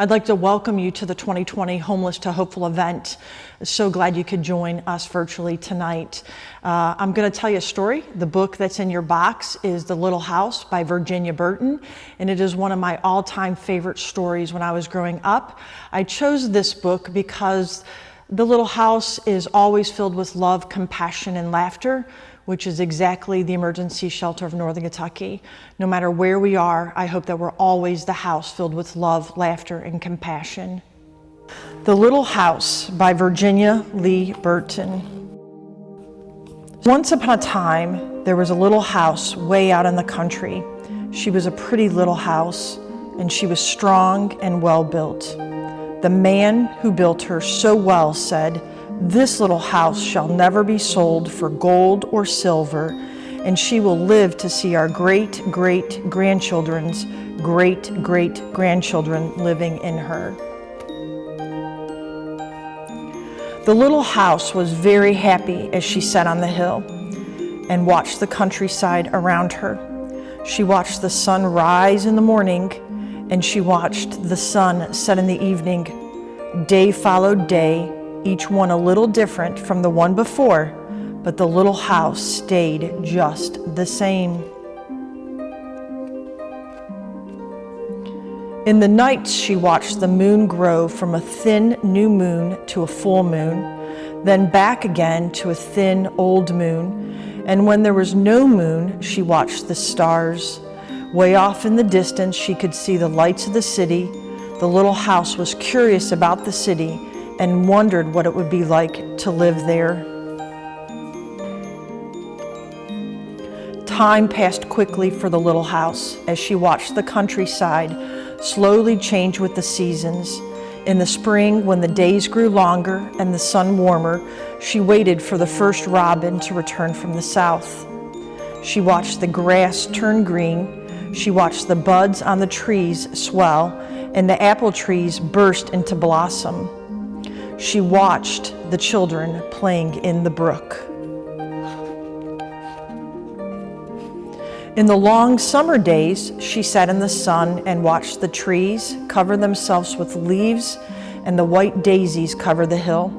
I'd like to welcome you to the 2020 Homeless to Hopeful event. So glad you could join us virtually tonight. I'm going to tell you a story. The book that's in your box is The Little House by Virginia Burton, and it is one of my all-time favorite stories when I was growing up. I chose this book because The Little House is always filled with love, compassion, and laughter, which is exactly the emergency shelter of Northern Kentucky. No matter where we are, I hope that we're always the house filled with love, laughter, and compassion. The Little House by Virginia Lee Burton. Once upon a time, there was a little house way out in the country. She was a pretty little house, and she was strong and well built. The man who built her so well said, "This little house shall never be sold for gold or silver, and she will live to see our great-great-grandchildren's great-great-grandchildren living in her." The little house was very happy as she sat on the hill and watched the countryside around her. She watched the sun rise in the morning, and she watched the sun set in the evening. Day followed day, each one a little different from the one before, but the little house stayed just the same. In the nights, she watched the moon grow from a thin new moon to a full moon, then back again to a thin old moon. And when there was no moon, she watched the stars. Way off in the distance, she could see the lights of the city. The little house was curious about the city and wondered what it would be like to live there. Time passed quickly for the little house as she watched the countryside slowly change with the seasons. In the spring, when the days grew longer and the sun warmer, she waited for the first robin to return from the south. She watched the grass turn green. She watched the buds on the trees swell and the apple trees burst into blossom. She watched the children playing in the brook. In the long summer days, she sat in the sun and watched the trees cover themselves with leaves and the white daisies cover the hill.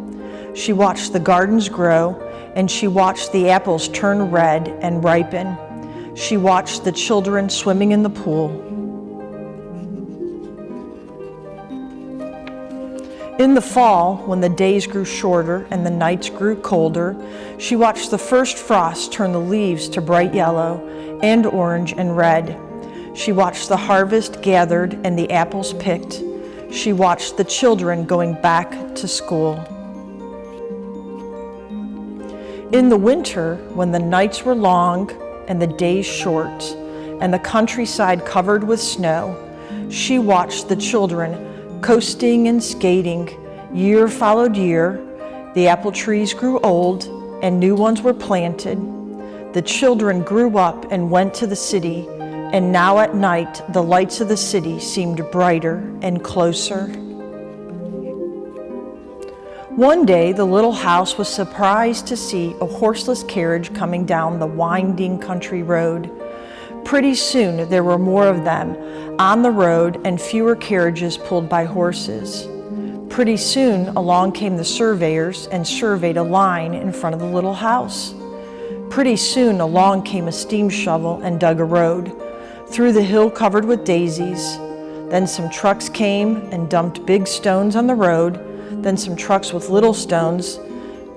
She watched the gardens grow, and she watched the apples turn red and ripen. She watched the children swimming in the pool. In the fall, when the days grew shorter and the nights grew colder, she watched the first frost turn the leaves to bright yellow and orange and red. She watched the harvest gathered and the apples picked. She watched the children going back to school. In the winter, when the nights were long and the days short and the countryside covered with snow, she watched the children coasting and skating. Year followed year. The apple trees grew old and new ones were planted. The children grew up and went to the city, and now at night the lights of the city seemed brighter and closer. One day the little house was surprised to see a horseless carriage coming down the winding country road. Pretty soon there were more of them on the road and fewer carriages pulled by horses. Pretty soon along came the surveyors and surveyed a line in front of the little house. Pretty soon along came a steam shovel and dug a road through the hill covered with daisies. Then some trucks came and dumped big stones on the road, then some trucks with little stones,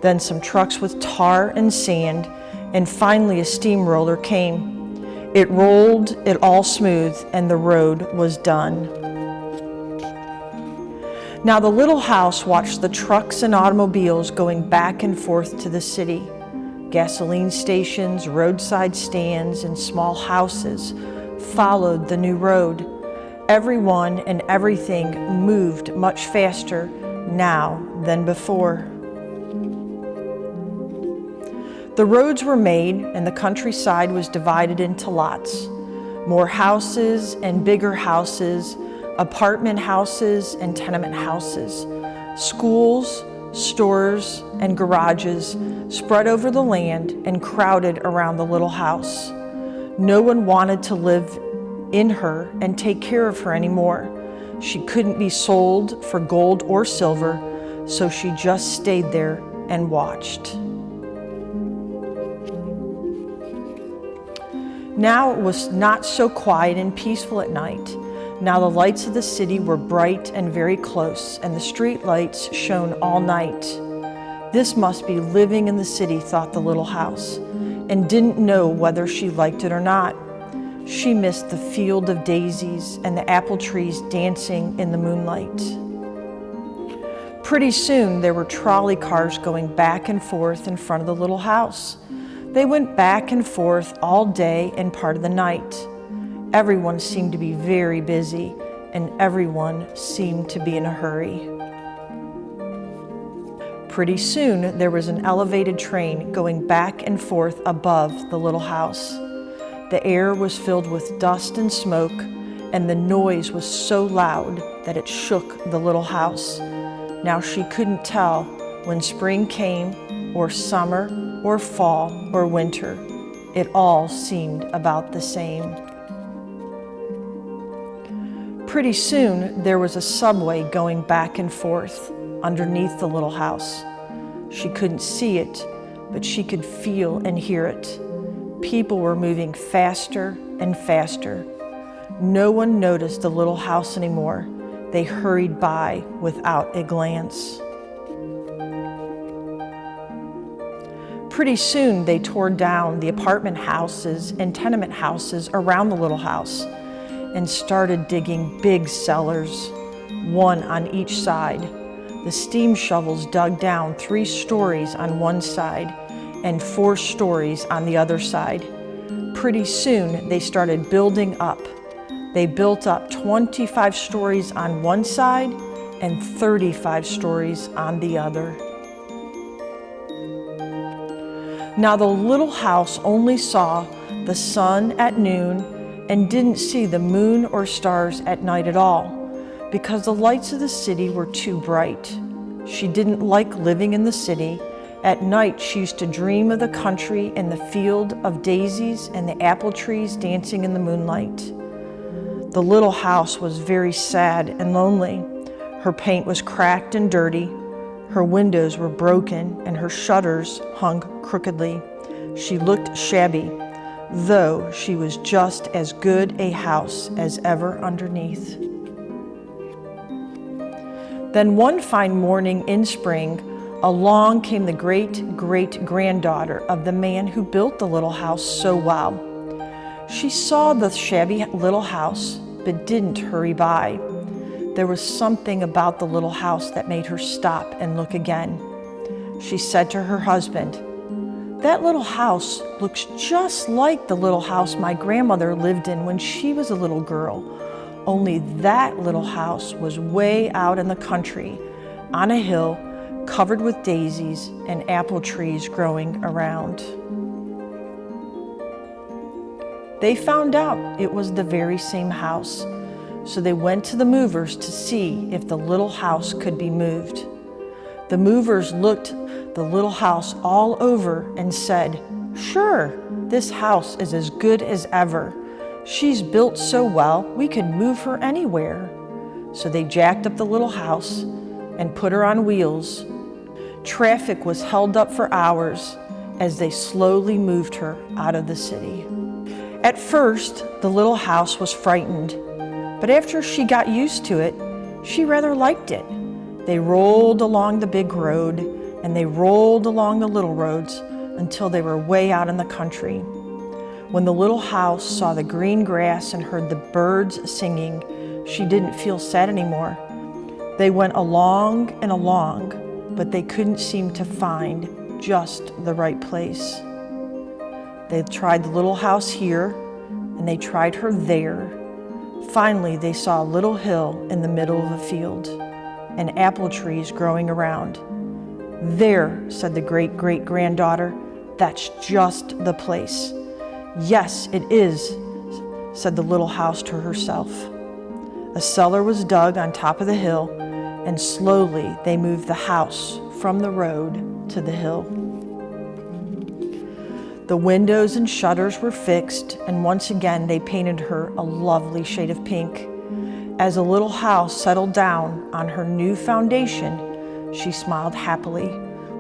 then some trucks with tar and sand, and finally a steamroller came. It rolled it all smooth, and the road was done. Now the little house watched the trucks and automobiles going back and forth to the city. Gasoline stations, roadside stands, and small houses followed the new road. Everyone and everything moved much faster now than before. The roads were made and the countryside was divided into lots. More houses and bigger houses, apartment houses and tenement houses, schools, stores, and garages spread over the land and crowded around the little house. No one wanted to live in her and take care of her anymore. She couldn't be sold for gold or silver, so she just stayed there and watched. Now it was not so quiet and peaceful at night. Now the lights of the city were bright and very close, and the street lights shone all night. This must be living in the city, thought the little house, and didn't know whether she liked it or not. She missed the field of daisies and the apple trees dancing in the moonlight. Pretty soon there were trolley cars going back and forth in front of the little house. They went back and forth all day and part of the night. Everyone seemed to be very busy, and everyone seemed to be in a hurry. Pretty soon there was an elevated train going back and forth above the little house. The air was filled with dust and smoke, and the noise was so loud that it shook the little house. Now she couldn't tell when spring came, or summer, or fall, or winter. It all seemed about the same. Pretty soon there was a subway going back and forth underneath the little house. She couldn't see it, but she could feel and hear it. People were moving faster and faster. No one noticed the little house anymore. They hurried by without a glance. Pretty soon they tore down the apartment houses and tenement houses around the little house and started digging big cellars, one on each side. The steam shovels dug down 3 stories on one side and 4 stories on the other side. Pretty soon they started building up. They built up 25 stories on one side and 35 stories on the other. Now the little house only saw the sun at noon and didn't see the moon or stars at night at all, because the lights of the city were too bright. She didn't like living in the city. At night she used to dream of the country and the field of daisies and the apple trees dancing in the moonlight. The little house was very sad and lonely. Her paint was cracked and dirty. Her windows were broken and her shutters hung crookedly. She looked shabby, though she was just as good a house as ever underneath. Then one fine morning in spring, along came the great-great-granddaughter of the man who built the little house so well. She saw the shabby little house, but didn't hurry by. There was something about the little house that made her stop and look again. She said to her husband, "That little house looks just like the little house my grandmother lived in when she was a little girl, only that little house was way out in the country, on a hill, covered with daisies and apple trees growing around." They found out it was the very same house, so they went to the movers to see if the little house could be moved. The movers looked the little house all over and said, "Sure, this house is as good as ever. She's built so well, we could move her anywhere." So they jacked up the little house and put her on wheels. Traffic was held up for hours as they slowly moved her out of the city. At first, the little house was frightened, but after she got used to it, she rather liked it. They rolled along the big road, and they rolled along the little roads until they were way out in the country. When the little house saw the green grass and heard the birds singing, she didn't feel sad anymore. They went along and along, but they couldn't seem to find just the right place. They tried the little house here, and they tried her there. Finally, they saw a little hill in the middle of a field, and apple trees growing around. "There," said the great-great-granddaughter, "that's just the place." "Yes, it is," said the little house to herself. A cellar was dug on top of the hill, and slowly they moved the house from the road to the hill. The windows and shutters were fixed, and once again they painted her a lovely shade of pink. As the little house settled down on her new foundation, she smiled happily.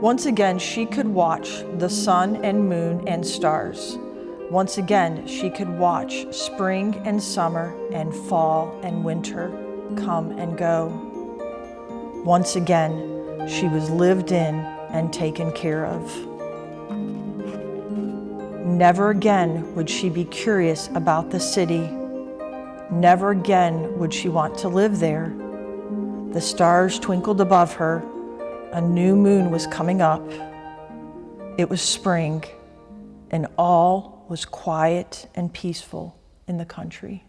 Once again, she could watch the sun and moon and stars. Once again, she could watch spring and summer and fall and winter come and go. Once again, she was lived in and taken care of. Never again would she be curious about the city. Never again would she want to live there. The stars twinkled above her. A new moon was coming up. It was spring, and all was quiet and peaceful in the country.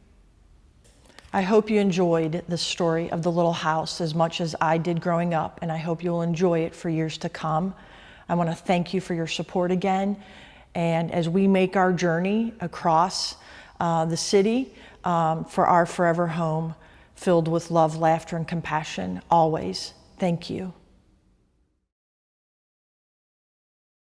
I hope you enjoyed the story of the little house as much as I did growing up, and I hope you'll enjoy it for years to come. I want to thank you for your support again, and as we make our journey across the city for our forever home, filled with love, laughter, and compassion, always. Thank you.